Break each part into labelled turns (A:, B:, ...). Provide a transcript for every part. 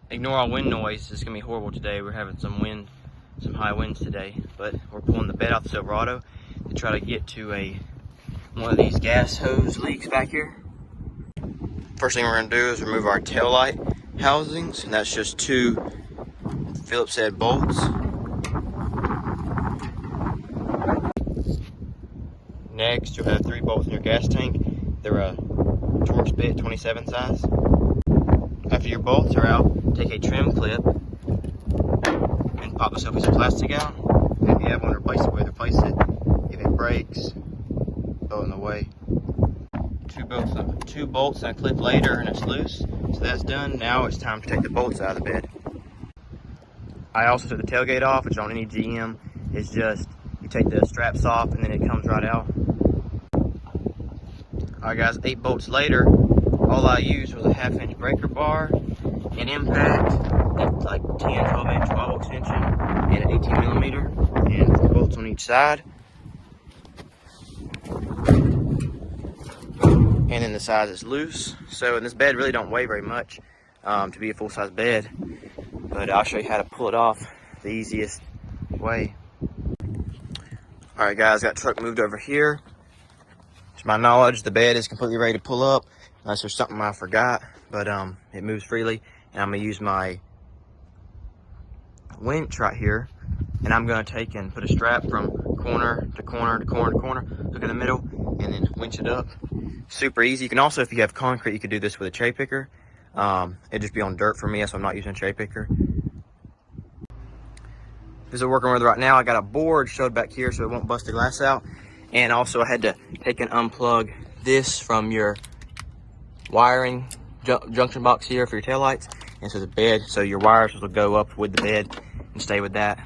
A: Ignore all wind noise. It's gonna be horrible today. We're having some wind, some high winds today, but we're pulling the bed off the Silverado to try to get to one of these gas hose leaks back here. First thing we're gonna do is remove our taillight housings, and that's just 2 Phillips head bolts. Next, you'll have 3 bolts in your gas tank. They're a Torx bit 27 size. After your bolts are out, take a trim clip and pop this piece of plastic out. If you have one, replace it with, replace it. If it breaks, throw it in the way. 2 bolts and a clip later, and it's loose. So that's done. Now it's time to take the bolts out of the bed. I also took the tailgate off, which on any GM is just you take the straps off and then it comes right out. Alright guys, 8 bolts later, all I used was a 1/2 inch breaker bar, an impact, that's like 10, 12 inch wall extension, and an 18 millimeter, and 4 bolts on each side. And then the size is loose. So, and this bed really don't weigh very much to be a full-size bed, but I'll show you how to pull it off the easiest way. Alright guys, got the truck moved over here. To my knowledge, the bed is completely ready to pull up, unless there's something I forgot, but it moves freely. And I'm gonna use my winch right here, and I'm gonna take and put a strap from corner to corner to corner to corner, hook in the middle, and then winch it up. Super easy. You can also, if you have concrete, you could do this with a cherry picker. It'd just be on dirt for me, so I'm not using a cherry picker. This is what we're working with right now. I got a board showed back here so it won't bust the glass out. And also I had to take and unplug this from your wiring junction box here for your taillights into the bed, so your wires will go up with the bed and stay with that.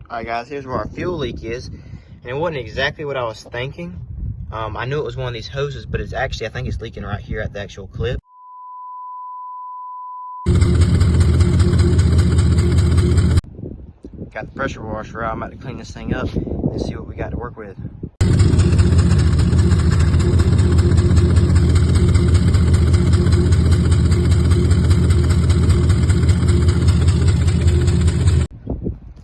A: Alright guys, here's where our fuel leak is, and it wasn't exactly what I was thinking. I knew it was one of these hoses, but it's actually, I think it's leaking right here at the actual clip. Got the pressure washer out. I'm about to clean this thing up and see what we got to work with.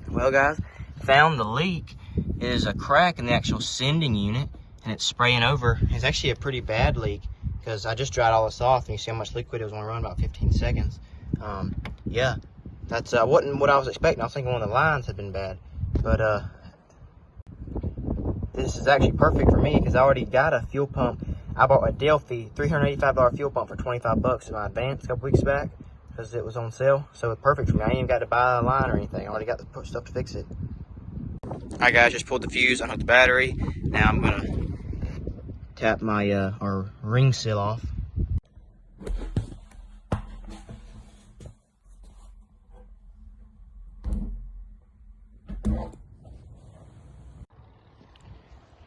A: Well guys, found the leak. It is a crack in the actual sending unit, and it's spraying over. It's actually a pretty bad leak because I just dried all this off, and you see how much liquid it was only running about 15 seconds. Yeah, that's wasn't what I was expecting. I was thinking one of the lines had been bad, but this is actually perfect for me because I already got a fuel pump. I bought a Delphi $385 fuel pump for 25 bucks in my advance a couple weeks back because it was on sale. So it's perfect for me. I ain't even got to buy a line or anything. I already got the stuff to fix it. Alright guys, just pulled the fuse, unhooked the battery. Now I'm gonna tap my our ring seal off.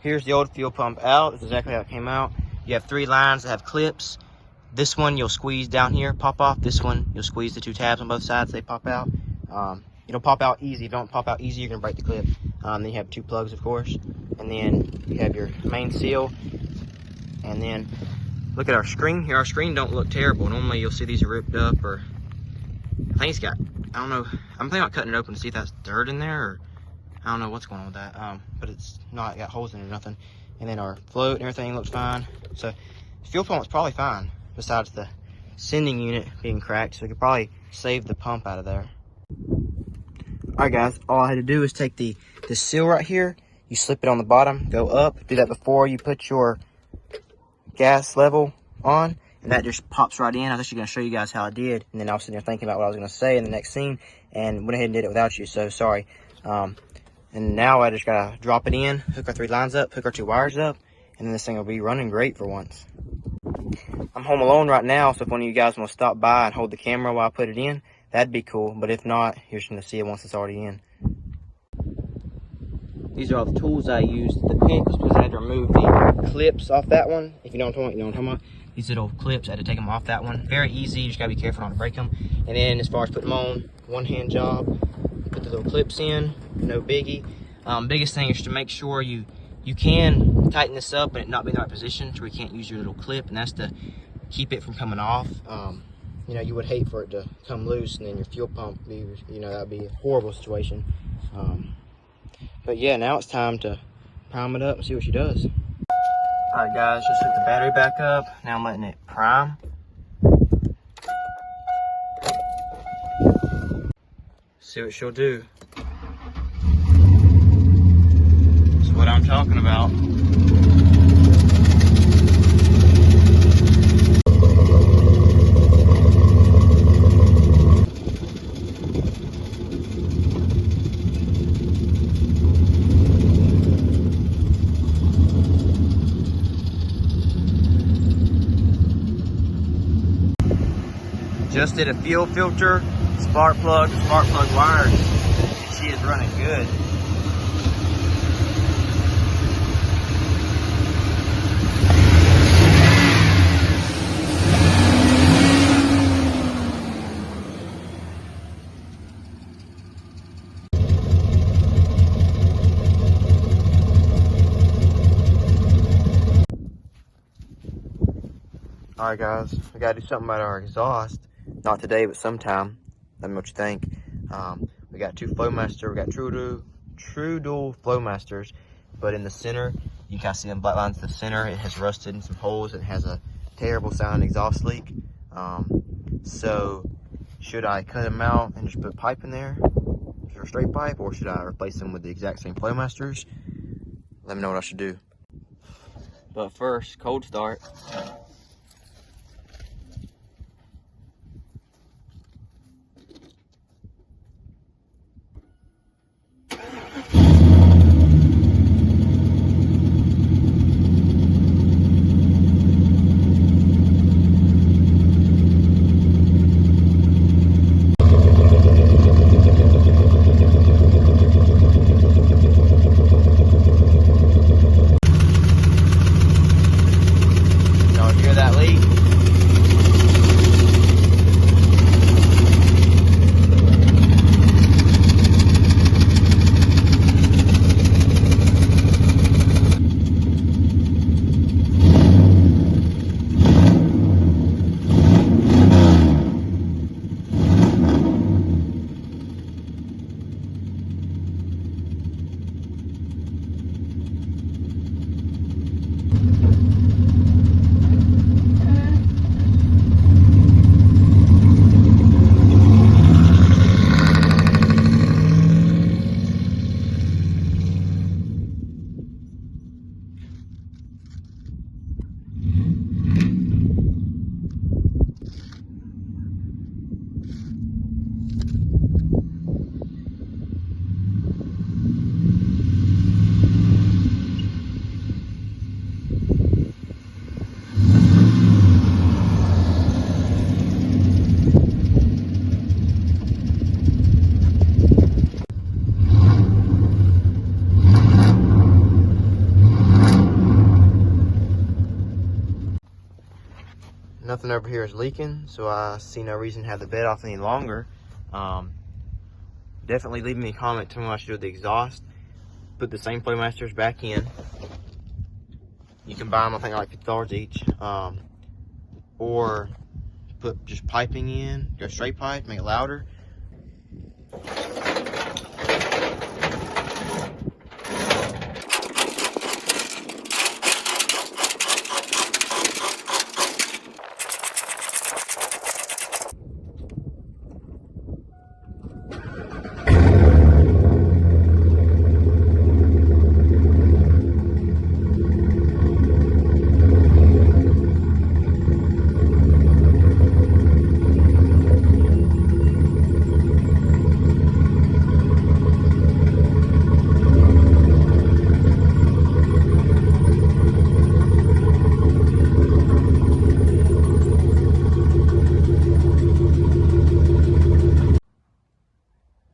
A: Here's the old fuel pump out. This is exactly how it came out. You have 3 lines that have clips. This one you'll squeeze down here, pop off. This one you'll squeeze the 2 tabs on both sides, they pop out. It'll pop out easy. If you don't pop out easy, you're gonna break the clip. Then you have 2 plugs, of course, and then you have your main seal. And then look at our screen here. Our screen don't look terrible. Normally you'll see these are ripped up, or I think it's got, I don't know, I'm thinking about cutting it open to see if that's dirt in there, or I don't know what's going on with that. But it's not got holes in it or nothing. And then our float and everything looks fine. So the fuel pump's probably fine, besides the sending unit being cracked, so we could probably save the pump out of there. Alright guys, all I had to do is take the seal right here, you slip it on the bottom, go up, do that before you put your gas level on, and that just pops right in. I was actually going to show you guys how I did, and then I was sitting there thinking about what I was going to say in the next scene, and went ahead and did it without you, so sorry. And now I just got to drop it in, hook our 3 lines up, hook our 2 wires up, and then this thing will be running great for once. I'm home alone right now, so if one of you guys want to stop by and hold the camera while I put it in, that'd be cool, but if not, you're just going to see it once it's already in. These are all the tools I used. The pinch was because I had to remove the clips off that one. If you know what I'm talking about, you know what I'm talking about. These little clips, I had to take them off that one. Very easy, you just gotta be careful not to break them. And then as far as putting them on, one-hand job. put the little clips in, no biggie. Biggest thing is to make sure you can tighten this up and it not be in the right position so we can't use your little clip, and that's to keep it from coming off. You know, you would hate for it to come loose and then your fuel pump be, you know, that'd be a horrible situation. But yeah, now it's time to prime it up and see what she does. Alright guys, just hooked the battery back up. Now I'm letting it prime. See what she'll do. That's what I'm talking about. Just did a fuel filter, spark plug wires, and she is running good. Alright guys, we gotta do something about our exhaust. Not today, but sometime. Let me know what you think. We got two Flowmaster. We got true dual Flowmasters, but in the center, you can see them black lines in the center. It has rusted in some holes. It has a terrible sounding exhaust leak. So should I cut them out and just put pipe in there, or straight pipe, or should I replace them with the exact same Flowmasters? Let me know what I should do. But first, cold start. Nothing over here is leaking, so I see no reason to have the bed off any longer. Definitely leave me a comment telling me what I should do with the exhaust. Put the same Flowmasters back in. You can buy them, I think, like $50 each. Or put just piping in, go straight pipe, make it louder.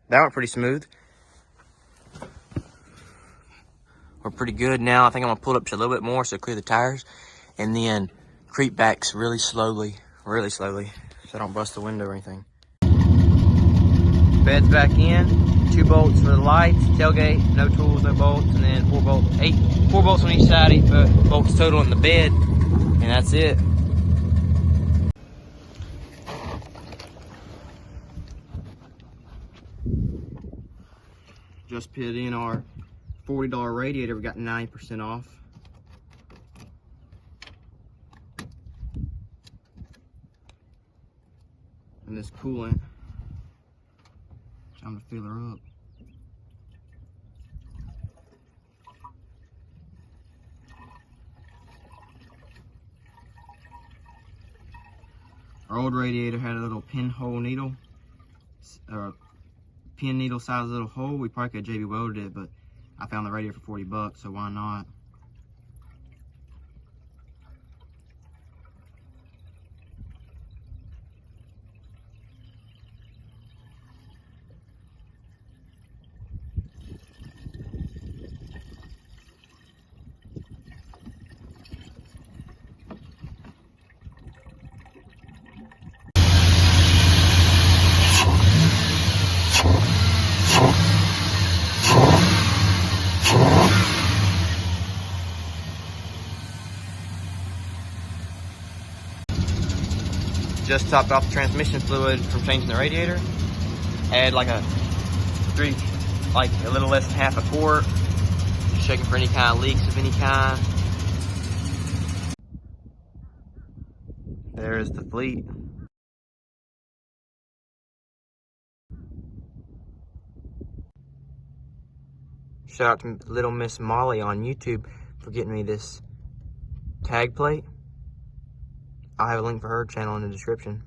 A: That went pretty smooth. We're pretty good now. I think I'm gonna pull it up just a little bit more so clear the tires, and then creep backs really slowly, so I don't bust the window or anything. Bed's back in. 2 bolts for the lights, tailgate, no tools, no bolts, and then 4 bolts on each side, 8 bolts total in the bed, and that's it. Just put in our $40 radiator. We got 90% off. And this coolant, time to fill her up. Our old radiator had a little pinhole needle, or pin needle size little hole. We probably could have JB welded it, but I found the radiator for 40 bucks, so why not? Just topped off the transmission fluid from changing the radiator. Add like a little less than half a quart. Just checking for any kind of leaks of any kind. There's the fleet. Shout out to Little Miss Molly on YouTube for getting me this tag plate. I'll have a link for her channel in the description.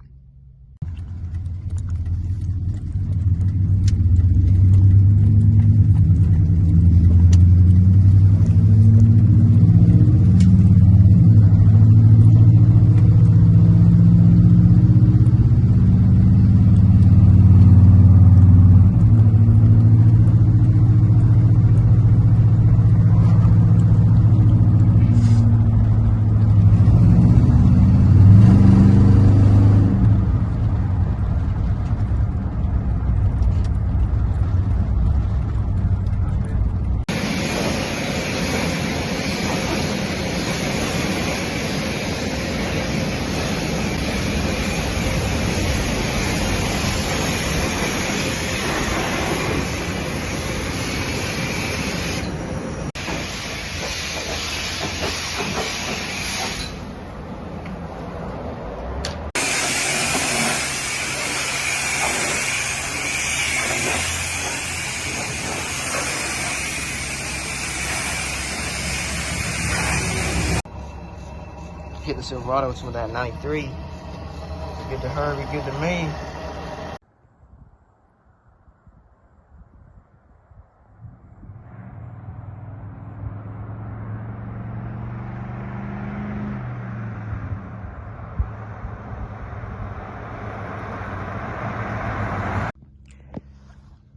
A: Hit the Silverado with some of that 93. Be good to her, be good to me.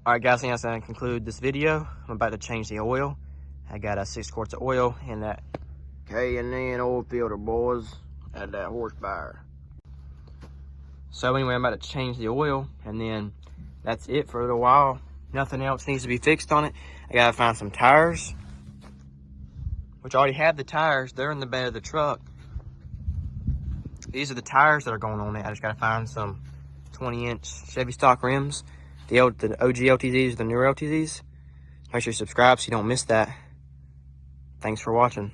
A: Alright guys, I think that's going to conclude this video. I'm about to change the oil. I got 6 quarts of oil in that K&N oil filter, boys. Add that horsepower. So anyway, I'm about to change the oil, and then that's it for a little while. Nothing else needs to be fixed on it. I gotta find some tires, which I already have the tires. They're in the bed of the truck. These are the tires that are going on it. I just gotta find some 20-inch Chevy stock rims. The OG LTZs, the newer LTZs. Make sure you subscribe so you don't miss that. Thanks for watching.